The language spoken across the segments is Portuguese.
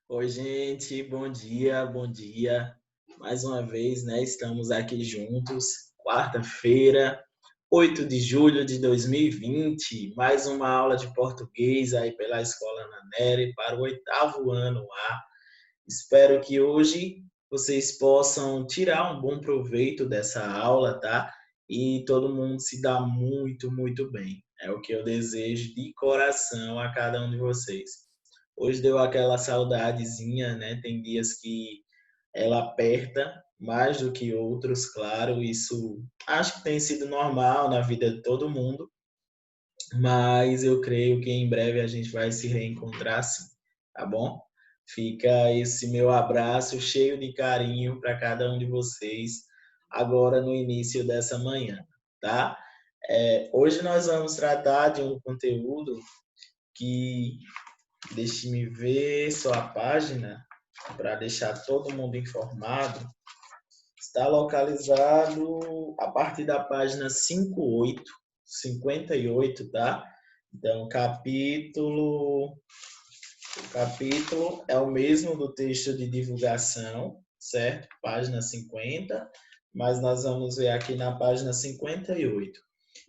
Oi, gente, bom dia, bom dia. Mais uma vez, né? Estamos aqui juntos, quarta-feira, 8 de julho de 2020, mais uma aula de português aí pela Escola Nanere para o oitavo ano A. Espero que hoje vocês possam tirar um bom proveito dessa aula, tá? E todo mundo se dá muito, muito bem. É o que eu desejo de coração a cada um de vocês. Hoje deu aquela saudadezinha, né? Tem dias que ela aperta mais do que outros, claro, isso acho que tem sido normal na vida de todo mundo, mas eu creio que em breve a gente vai se reencontrar sim, tá bom? Fica esse meu abraço cheio de carinho para cada um de vocês agora no início dessa manhã, tá? Hoje nós vamos tratar de um conteúdo que, deixe-me ver só a página para deixar todo mundo informado. Está localizado a partir da página 58, tá? Então, o capítulo é o mesmo do texto de divulgação, certo? Página 50, mas nós vamos ver aqui na página 58.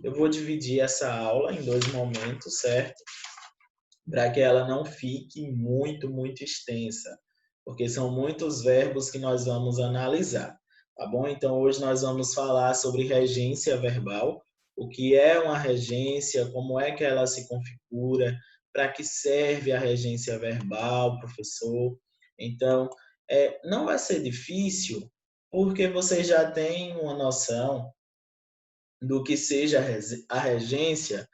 Eu vou dividir essa aula em dois momentos, certo? Para que ela não fique muito, muito extensa, porque são muitos verbos que nós vamos analisar, tá bom? Então, hoje nós vamos falar sobre regência verbal, o que é uma regência, como é que ela se configura, para que serve a regência verbal, professor. Então, não vai ser difícil, porque você já tem uma noção do que seja a regência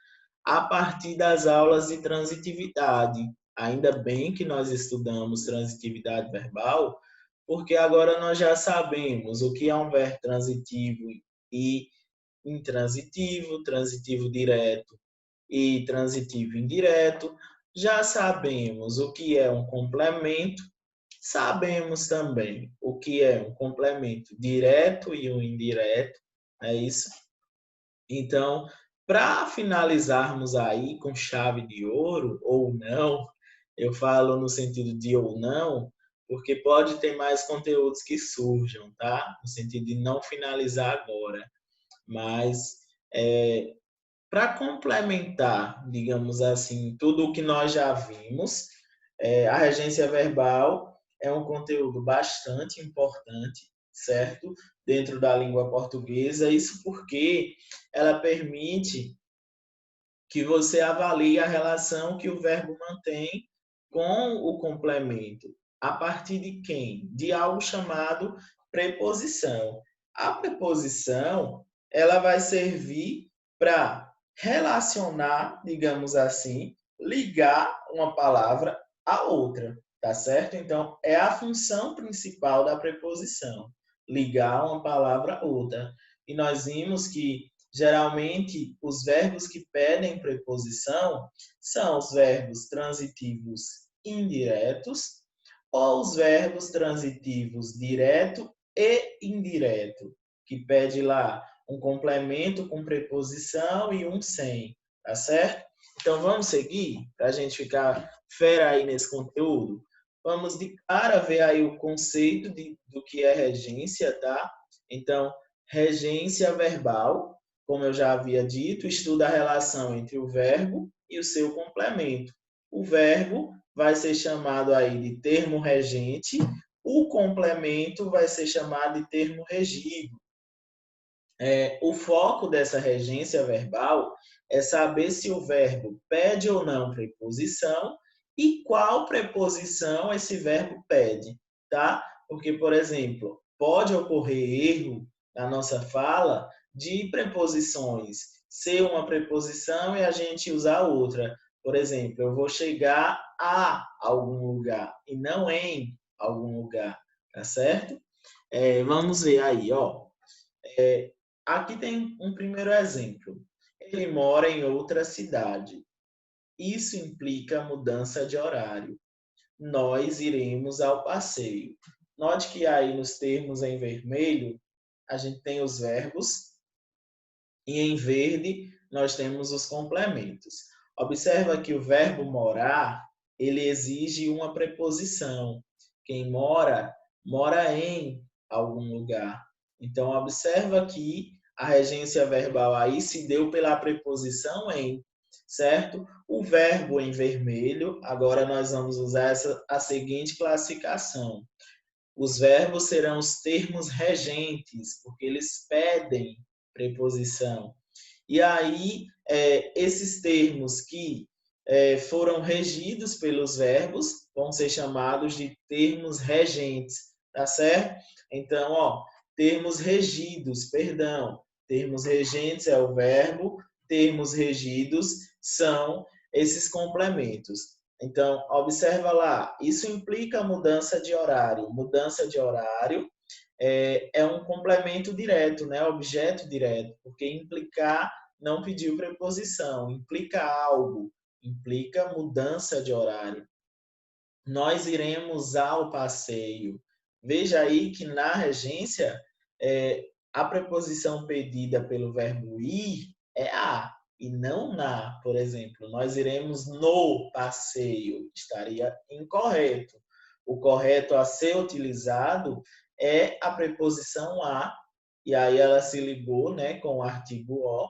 a partir das aulas de transitividade. Ainda bem que nós estudamos transitividade verbal, porque agora nós já sabemos o que é um verbo transitivo e intransitivo, transitivo direto e transitivo indireto. Já sabemos o que é um complemento, sabemos também o que é um complemento direto e um indireto, é isso? Então, para finalizarmos aí com chave de ouro, ou não, eu falo no sentido de ou não, porque pode ter mais conteúdos que surjam, tá? No sentido de não finalizar agora. Mas, para complementar, digamos assim, tudo o que nós já vimos, a regência verbal é um conteúdo bastante importante, certo? Dentro da língua portuguesa, isso porque ela permite que você avalie a relação que o verbo mantém com o complemento. A partir de quem? De algo chamado preposição. A preposição, ela vai servir para relacionar, digamos assim, ligar uma palavra a outra, tá certo? Então, é a função principal da preposição, ligar uma palavra a outra. E nós vimos que geralmente os verbos que pedem preposição são os verbos transitivos indiretos ou os verbos transitivos direto e indireto, que pede lá um complemento com preposição e um sem, tá certo? Então vamos seguir para a gente ficar fera aí nesse conteúdo. Vamos de cara ver aí o conceito do que é regência, tá? Então, regência verbal, como eu já havia dito, estuda a relação entre o verbo e o seu complemento. O verbo vai ser chamado aí de termo regente, o complemento vai ser chamado de termo regido. O foco dessa regência verbal é saber se o verbo pede ou não preposição e qual preposição esse verbo pede, tá? Porque, por exemplo, pode ocorrer erro na nossa fala de preposições ser uma preposição e a gente usar outra. Por exemplo, eu vou chegar a algum lugar e não em algum lugar, tá certo? Vamos ver aí, ó. Aqui tem um primeiro exemplo. Ele mora em outra cidade. Isso implica mudança de horário. Nós iremos ao passeio. Note que aí nos termos em vermelho, a gente tem os verbos e em verde nós temos os complementos. Observa que o verbo morar, ele exige uma preposição. Quem mora, mora em algum lugar. Então, observa que a regência verbal aí se deu pela preposição em, certo? O verbo em vermelho, agora nós vamos usar a seguinte classificação. Os verbos serão os termos regentes, porque eles pedem preposição. E aí, esses termos que foram regidos pelos verbos vão ser chamados de termos regentes, tá certo? Então, ó, termos regidos, perdão, termos regentes é o verbo, termos regidos são esses complementos. Então, observa lá, isso implica mudança de horário. Mudança de horário é um complemento direto, né? Objeto direto, porque implicar não pediu preposição, implica algo, implica mudança de horário. Nós iremos ao passeio. Veja aí que na regência, a preposição pedida pelo verbo ir é a, e não na, por exemplo. Nós iremos no passeio, estaria incorreto. O correto a ser utilizado é a preposição a, e aí ela se ligou, né, com o artigo o.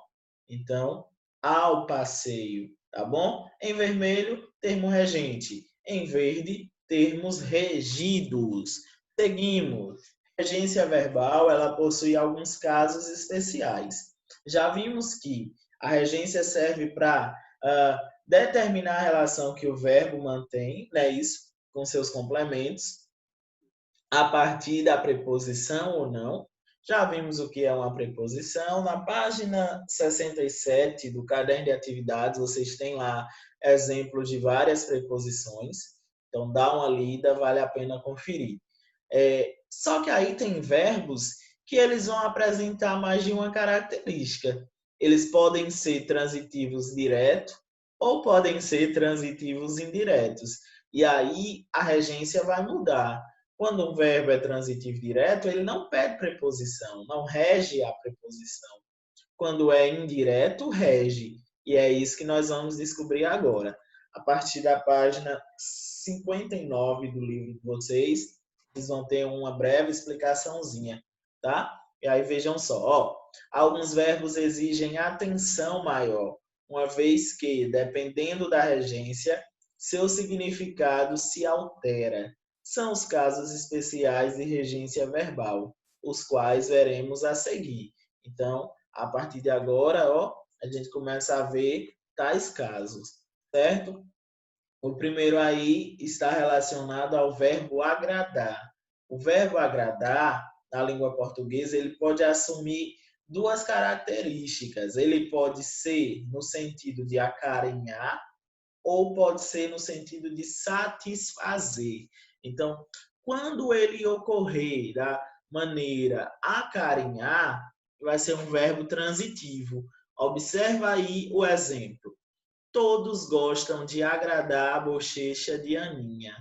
Então, ao passeio, tá bom? Em vermelho, termo regente. Em verde, termos regidos. Seguimos. Regência verbal, ela possui alguns casos especiais. Já vimos que a regência serve para determinar a relação que o verbo mantém, né, isso, com seus complementos, a partir da preposição ou não. Já vimos o que é uma preposição. Na página 67 do caderno de atividades, vocês têm lá exemplos de várias preposições. Então, dá uma lida, vale a pena conferir. Só que aí tem verbos que eles vão apresentar mais de uma característica. Eles podem ser transitivos diretos ou podem ser transitivos indiretos. E aí a regência vai mudar. Quando um verbo é transitivo direto, ele não pede preposição, não rege a preposição. Quando é indireto, rege. E é isso que nós vamos descobrir agora. A partir da página 59 do livro de vocês, vocês vão ter uma breve explicaçãozinha, tá? E aí vejam só, ó, alguns verbos exigem atenção maior, uma vez que, dependendo da regência, seu significado se altera. São os casos especiais de regência verbal, os quais veremos a seguir. Então, a partir de agora, ó, a gente começa a ver tais casos, certo? O primeiro aí está relacionado ao verbo agradar. O verbo agradar, na língua portuguesa, ele pode assumir duas características. Ele pode ser no sentido de acarinhar ou pode ser no sentido de satisfazer. Então, quando ele ocorrer da maneira acarinhar, vai ser um verbo transitivo. Observa aí o exemplo. Todos gostam de agradar a bochecha de Aninha.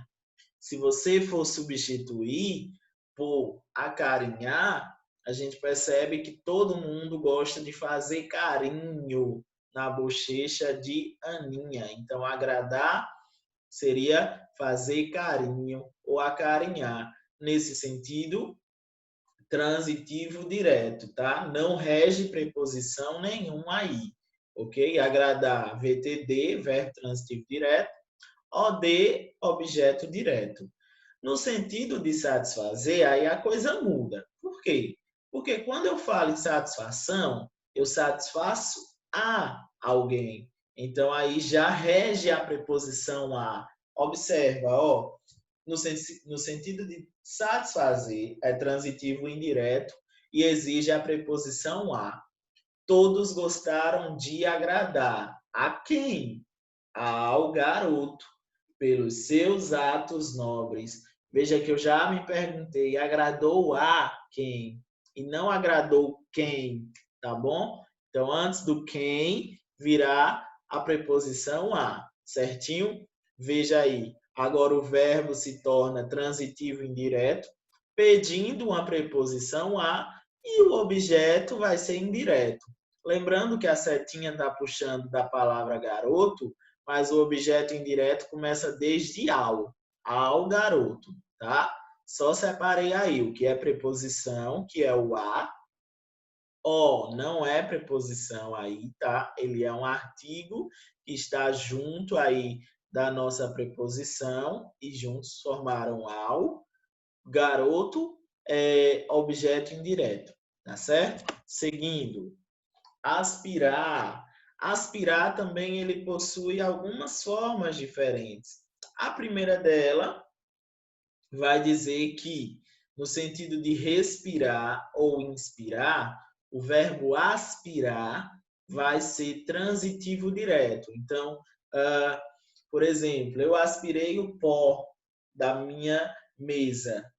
Se você for substituir por acarinhar, a gente percebe que todo mundo gosta de fazer carinho na bochecha de Aninha. Então, agradar seria fazer carinho ou acarinhar. Nesse sentido, transitivo direto, tá? Não rege preposição nenhuma aí, ok? Agradar, VTD, verbo transitivo direto, OD, objeto direto. No sentido de satisfazer, aí a coisa muda. Por quê? Porque quando eu falo em satisfação, eu satisfaço a alguém. Então, aí já rege a preposição a. Observa, ó, no sentido de satisfazer, é transitivo indireto e exige a preposição a. Todos gostaram de agradar. A quem? Ao garoto, pelos seus atos nobres. Veja que eu já me perguntei, agradou a quem? E não agradou quem, tá bom? Então, antes do quem, virá a preposição a, certinho? Veja aí, agora o verbo se torna transitivo indireto, pedindo uma preposição a, e o objeto vai ser indireto. Lembrando que a setinha está puxando da palavra garoto, mas o objeto indireto começa desde ao garoto, tá? Só separei aí o que é preposição, que é o a. O não é preposição aí, tá? Ele é um artigo que está junto aí da nossa preposição e juntos formaram ao. Garoto é objeto indireto, tá certo? Seguindo, aspirar. Aspirar também ele possui algumas formas diferentes. A primeira dela vai dizer que, no sentido de respirar ou inspirar, o verbo aspirar vai ser transitivo direto. Então, por exemplo, eu aspirei o pó da minha mesa.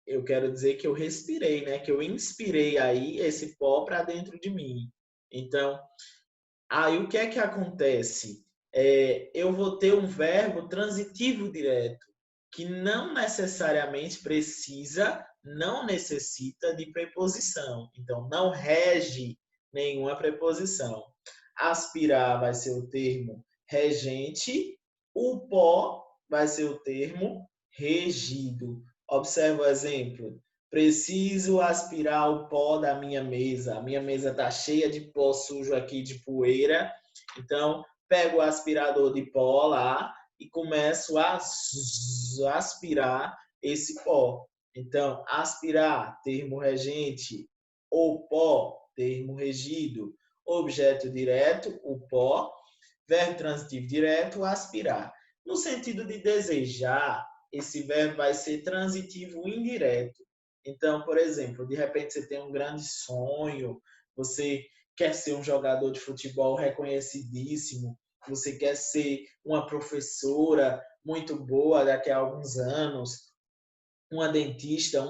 Eu quero dizer que eu respirei, né? Que eu inspirei aí esse pó para dentro de mim. Então, aí o que é que acontece? Eu vou ter um verbo transitivo direto, que não necessariamente precisa, não necessita de preposição. Então, não rege nenhuma preposição. Aspirar vai ser o termo regente, o pó vai ser o termo regido. Observa o exemplo. Preciso aspirar o pó da minha mesa. A minha mesa está cheia de pó sujo aqui, de poeira. Então, pego o aspirador de pó lá e começo a aspirar esse pó. Então, aspirar, termo regente. O pó, termo regido. Objeto direto, o pó. Verbo transitivo direto, aspirar. No sentido de desejar, esse verbo vai ser transitivo indireto. Então, por exemplo, de repente você tem um grande sonho, você quer ser um jogador de futebol reconhecidíssimo, você quer ser uma professora muito boa daqui a alguns anos, uma dentista,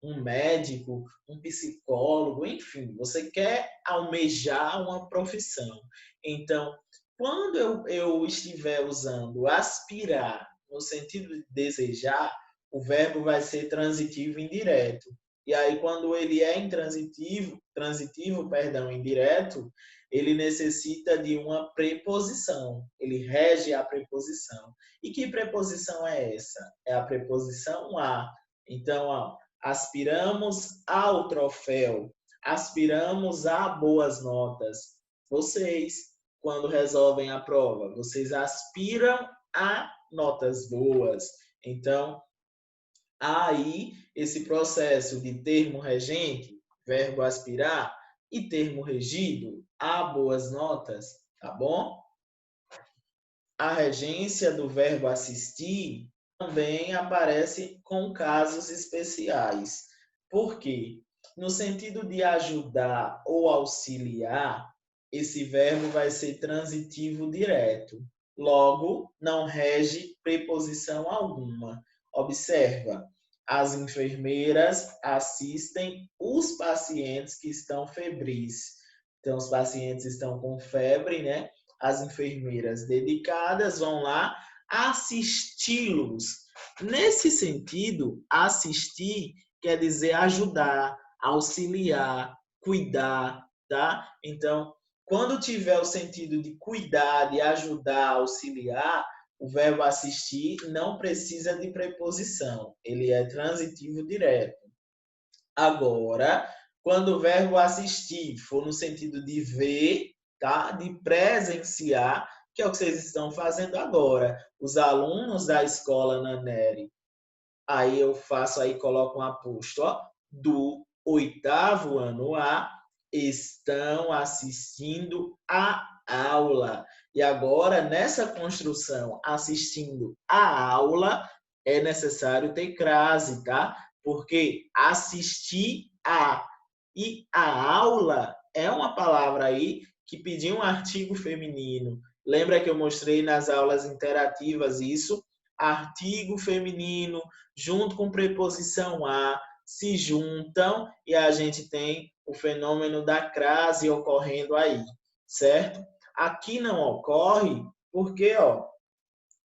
um médico, um psicólogo, enfim, você quer almejar uma profissão. Então, quando eu estiver usando aspirar no sentido de desejar, o verbo vai ser transitivo indireto. E aí, quando ele é transitivo, indireto, ele necessita de uma preposição. Ele rege a preposição. E que preposição é essa? É a preposição a. Então, ó, aspiramos ao troféu, aspiramos a boas notas. Vocês, quando resolvem a prova, vocês aspiram a notas boas. Então, há aí esse processo de termo regente, verbo aspirar, e termo regido, a boas notas, tá bom? A regência do verbo assistir também aparece com casos especiais. Por quê? No sentido de ajudar ou auxiliar, esse verbo vai ser transitivo direto. Logo, não rege preposição alguma. Observa, as enfermeiras assistem os pacientes que estão febris. Então, os pacientes estão com febre, né? As enfermeiras dedicadas vão lá assisti-los. Nesse sentido, assistir quer dizer ajudar, auxiliar, cuidar, tá? Então, quando tiver o sentido de cuidar, de ajudar, auxiliar, o verbo assistir não precisa de preposição, ele é transitivo direto. Agora, quando o verbo assistir for no sentido de ver, tá? De presenciar, que é o que vocês estão fazendo agora. Os alunos da escola Naneri, aí eu faço aí, coloco um aposto, ó, do 8º ano A, estão assistindo a aula. E agora, nessa construção, assistindo a aula, é necessário ter crase, tá? Porque assistir a e a aula é uma palavra aí que pediu um artigo feminino. Lembra que eu mostrei nas aulas interativas isso? Artigo feminino, junto com preposição a, se juntam e a gente tem o fenômeno da crase ocorrendo aí, certo? Aqui não ocorre porque, ó,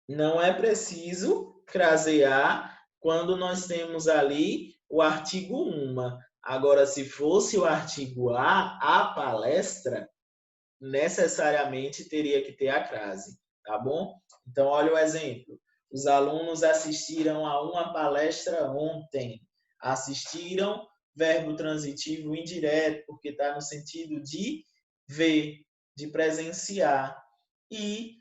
não é preciso crasear quando nós temos ali o artigo uma. Agora, se fosse o artigo a palestra, necessariamente teria que ter a crase, tá bom? Então, olha o exemplo. Os alunos assistiram a uma palestra ontem. Assistiram, verbo transitivo indireto, porque está no sentido de ver, de presenciar. E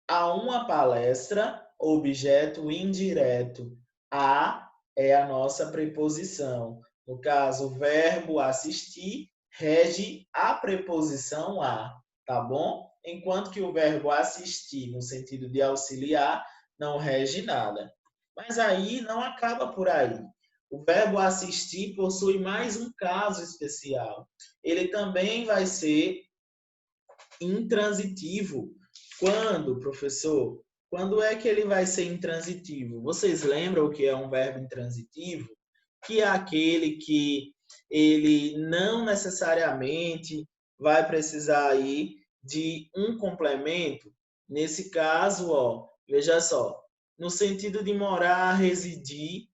a uma palestra, objeto indireto. A é a nossa preposição. No caso, o verbo assistir rege a preposição a, tá bom? Enquanto que o verbo assistir, no sentido de auxiliar, não rege nada. Mas aí não acaba por aí. O verbo assistir possui mais um caso especial. Ele também vai ser intransitivo. Quando, professor? Quando é que ele vai ser intransitivo? Vocês lembram o que é um verbo intransitivo? Que é aquele que ele não necessariamente vai precisar aí de um complemento. Nesse caso, ó, veja só, no sentido de morar, residir,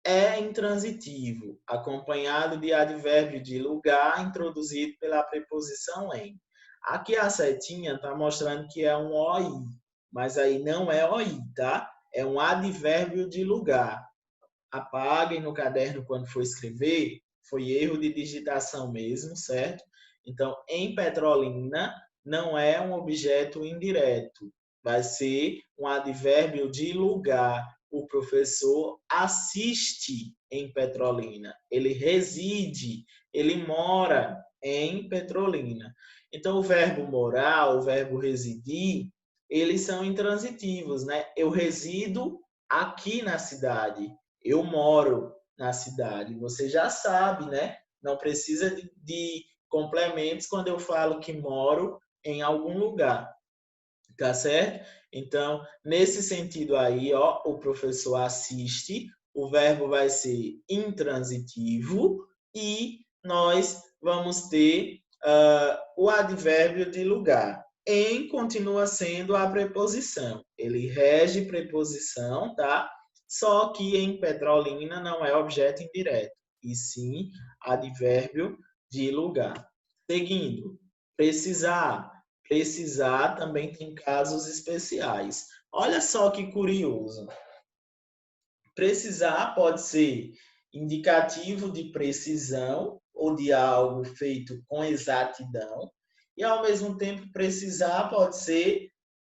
é intransitivo, acompanhado de advérbio de lugar introduzido pela preposição em. Aqui a setinha está mostrando que é um OI, mas aí não é OI, tá? É um advérbio de lugar. Apaguem no caderno quando for escrever, foi erro de digitação mesmo, certo? Então, em Petrolina, não é um objeto indireto, vai ser um advérbio de lugar. O professor assiste em Petrolina, ele reside, ele mora em Petrolina. Então, o verbo morar, o verbo residir, eles são intransitivos, né? Eu resido aqui na cidade, eu moro na cidade. Você já sabe, né? Não precisa de complementos quando eu falo que moro em algum lugar, tá certo? Então, nesse sentido aí, ó, o professor assiste, o verbo vai ser intransitivo e nós vamos ter o advérbio de lugar. Em continua sendo a preposição. Ele rege preposição, tá? Só que em Petrolina não é objeto indireto, e sim advérbio de lugar. Seguindo, precisar. Precisar também tem casos especiais. Olha só que curioso. Precisar pode ser indicativo de precisão ou de algo feito com exatidão, e ao mesmo tempo precisar pode ser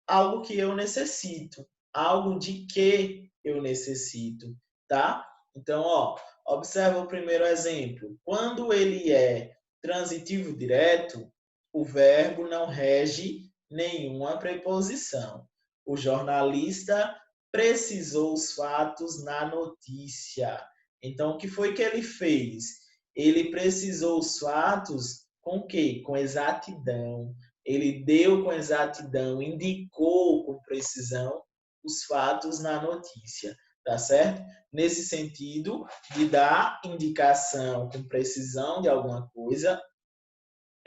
algo que eu necessito, algo de que eu necessito, tá? Então, ó, observa o primeiro exemplo. Quando ele é transitivo direto, o verbo não rege nenhuma preposição. O jornalista precisou os fatos na notícia. Então, o que foi que ele fez? Ele precisou os fatos com o quê? Com exatidão. Ele deu com exatidão, indicou com precisão os fatos na notícia, tá certo? Nesse sentido de dar indicação com precisão de alguma coisa,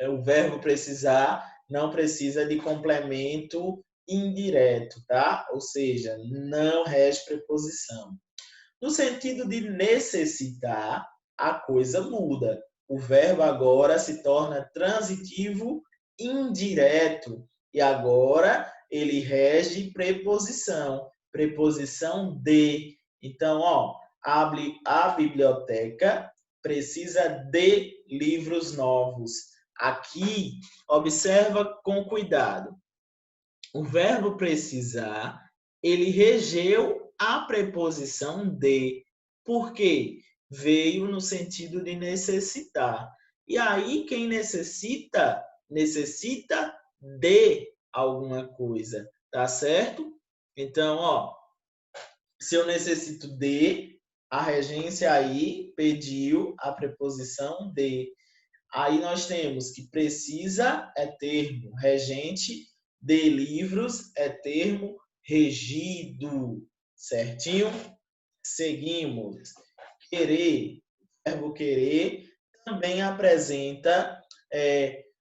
o verbo precisar não precisa de complemento indireto, tá? Ou seja, não rege preposição. No sentido de necessitar, a coisa muda. O verbo agora se torna transitivo indireto e agora ele rege preposição, preposição de. Então, ó, a biblioteca precisa de livros novos. Aqui, observa com cuidado. O verbo precisar, ele regeu a preposição de. Por quê? Veio no sentido de necessitar. E aí, quem necessita, necessita de alguma coisa, tá certo? Então, ó, se eu necessito de, a regência aí pediu a preposição de. Aí nós temos que precisa é termo regente, de livros é termo regido, certinho? Seguimos. Querer, verbo querer, também apresenta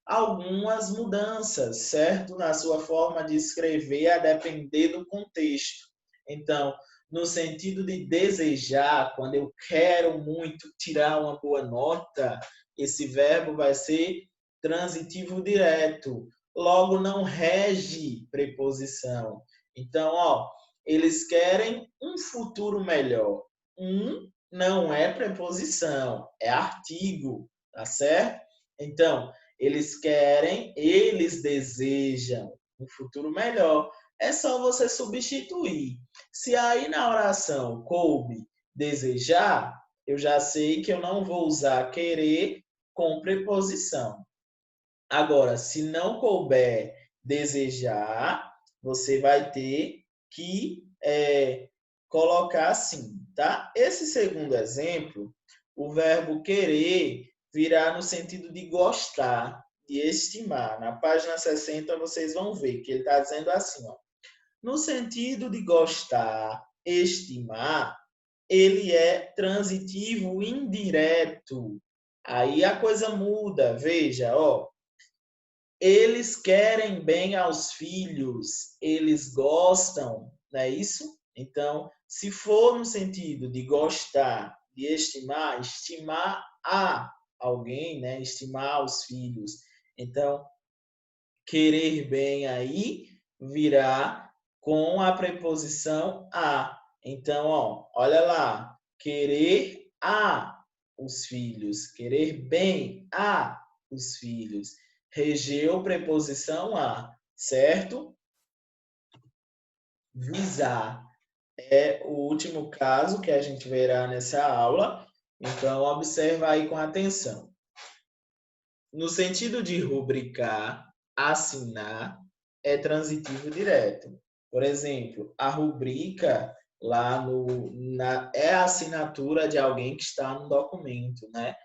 algumas mudanças, certo? Na sua forma de escrever, a depender do contexto. Então, no sentido de desejar, quando eu quero muito tirar uma boa nota, esse verbo vai ser transitivo direto, logo não rege preposição. Então, ó, eles querem um futuro melhor. Não é preposição, é artigo, tá certo? Então, eles desejam um futuro melhor. É só você substituir. Se aí na oração coube desejar, eu já sei que eu não vou usar querer com preposição. Agora, se não couber desejar, você vai ter que colocar assim, tá? Esse segundo exemplo, o verbo querer virá no sentido de gostar, de estimar. Na página 60 vocês vão ver que ele está dizendo assim, ó. No sentido de gostar, estimar, ele é transitivo indireto. Aí a coisa muda, veja, ó. Eles querem bem aos filhos, eles gostam, não é isso? Então, se for no sentido de gostar, de estimar, estimar a alguém, né? Estimar os filhos. Então, querer bem aí virá com a preposição a. Então, ó, olha lá, querer a os filhos, querer bem a os filhos. Regeu preposição a, certo? Visar é o último caso que a gente verá nessa aula. Então, observa aí com atenção. No sentido de rubricar, assinar, é transitivo direto. Por exemplo, a rubrica lá é a assinatura de alguém que está no documento, né?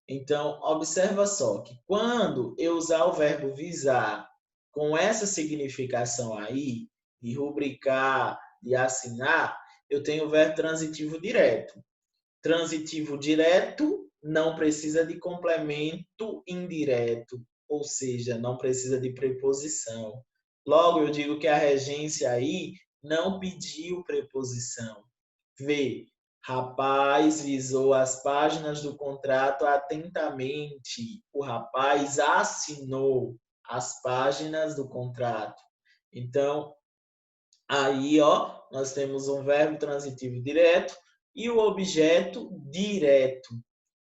Então, observa só que quando eu usar o verbo visar com essa significação aí, de rubricar, de assinar, eu tenho o verbo transitivo direto. Transitivo direto não precisa de complemento indireto, ou seja, não precisa de preposição. Logo, eu digo que a regência aí não pediu preposição. Vê, rapaz visou as páginas do contrato atentamente. O rapaz assinou as páginas do contrato. Então, aí, ó, nós temos um verbo transitivo direto e o objeto direto,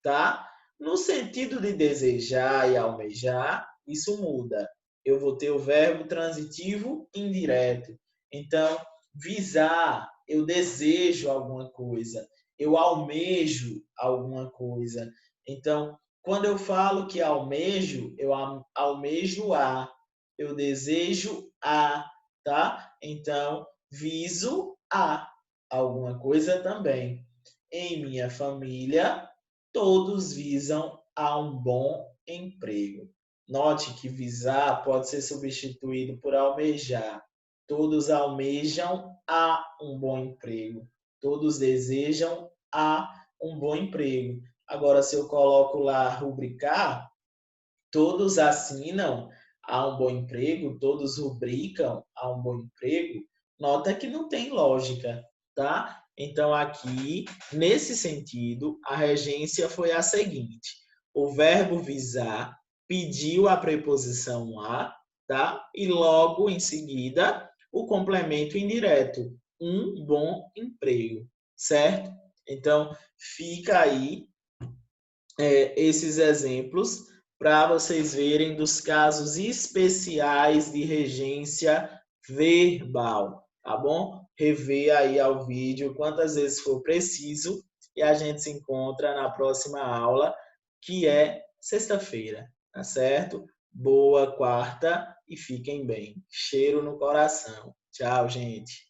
tá? No sentido de desejar e almejar, isso muda. Eu vou ter o verbo transitivo indireto. Então, visar, eu desejo alguma coisa, eu almejo alguma coisa. Então, quando eu falo que almejo, eu almejo a, eu desejo a, tá? Então, viso a alguma coisa também. Em minha família, todos visam a um bom emprego. Note que visar pode ser substituído por almejar. Todos almejam a um bom emprego. Todos desejam a um bom emprego. Agora, se eu coloco lá rubricar, todos assinam a um bom emprego, todos rubricam a um bom emprego, nota que não tem lógica, tá? Então, aqui, nesse sentido, a regência foi a seguinte: o verbo visar pediu a preposição a, tá? E logo em seguida, o complemento indireto, um bom emprego, certo? Então, fica aí esses exemplos para vocês verem dos casos especiais de regência verbal, tá bom? Rever aí ao vídeo quantas vezes for preciso e a gente se encontra na próxima aula, que é sexta-feira, tá certo? Boa quarta e fiquem bem. Cheiro no coração. Tchau, gente.